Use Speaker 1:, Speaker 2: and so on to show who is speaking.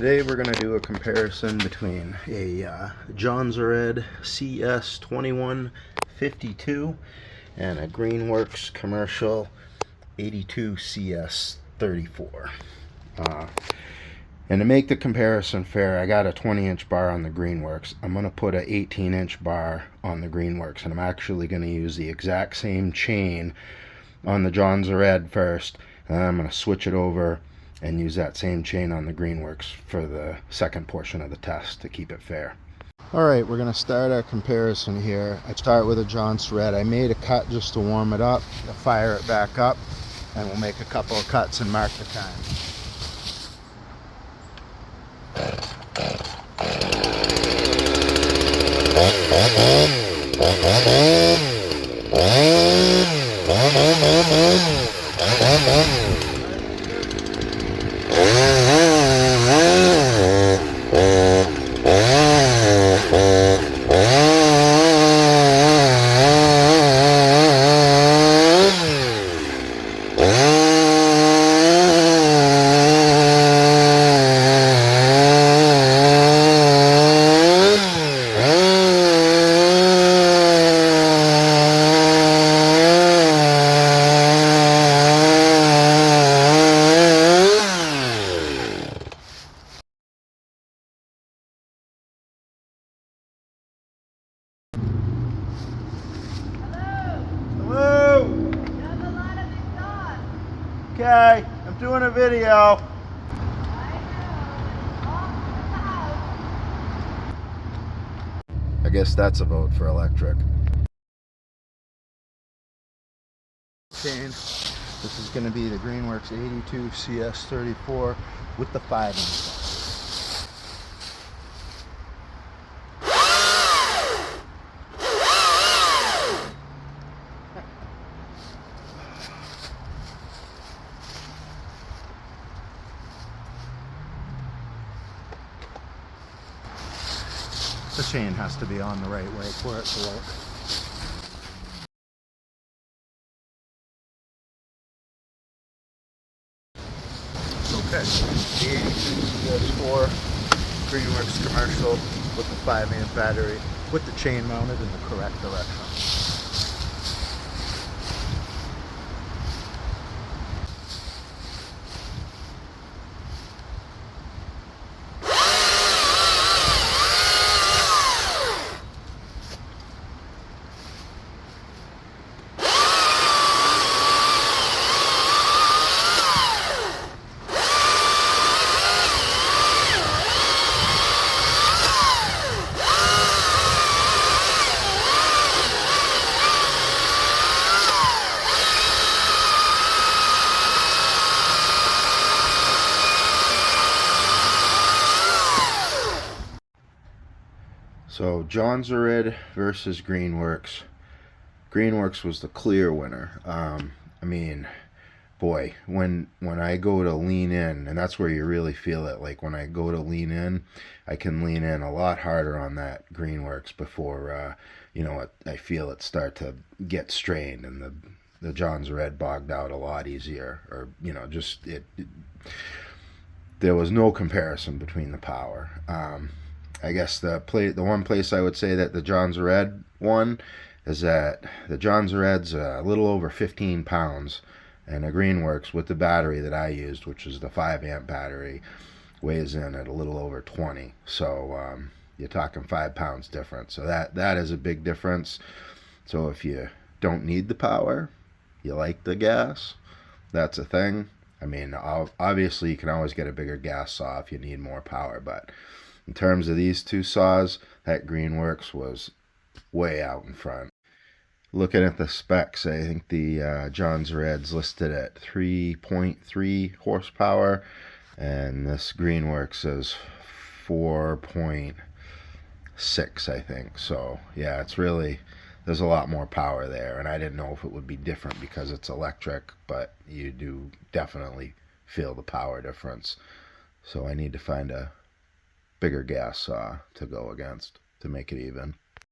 Speaker 1: Today we're going to do a comparison between a Jonsered CS2152 and a Greenworks Commercial 82 CS34. And to make the comparison fair, I got a 20-inch bar on the Greenworks. I'm going to put an 18-inch bar on the Greenworks, and I'm actually going to use the exact same chain on the Jonsered first, and then I'm going to switch it over and use that same chain on the Greenworks for the second portion of the test to keep it fair. Alright, we're going to start our comparison here. I start with a Jonsered. I made a cut just to warm it up. I'll fire it back up, and we'll make a couple of cuts and mark the time. Okay, I'm doing a video. I guess that's a vote for electric. This is going to be the Greenworks 82 CS34 with the 5-inch. The chain has to be on the right way for it to work. Okay, the 82 CS4 Greenworks Commercial with the 5-amp battery with the chain mounted in the correct direction. So Jonsered versus Greenworks. Greenworks was the clear winner. I mean, boy, when I go to lean in, and that's where you really feel it. Like when I go to lean in, I can lean in a lot harder on that Greenworks before I feel it start to get strained, and the Jonsered bogged out a lot easier, or there was no comparison between the power. I guess the one place I would say that the Jonsered won is that the Jonsered's a little over 15 pounds, and the Greenworks with the battery that I used, which is the 5-amp battery, weighs in at a little over 20. So you're talking 5 pounds difference. So that is a big difference. So if you don't need the power, you like the gas, that's a thing. I mean, obviously you can always get a bigger gas saw if you need more power, but in terms of these two saws, that Greenworks was way out in front. Looking at the specs, I think the Jonsered's listed at 3.3 horsepower, and this Greenworks is 4.6, I think. So yeah, there's a lot more power there, and I didn't know if it would be different because it's electric, but you do definitely feel the power difference. So I need to find a bigger gas saw to go against to make it even.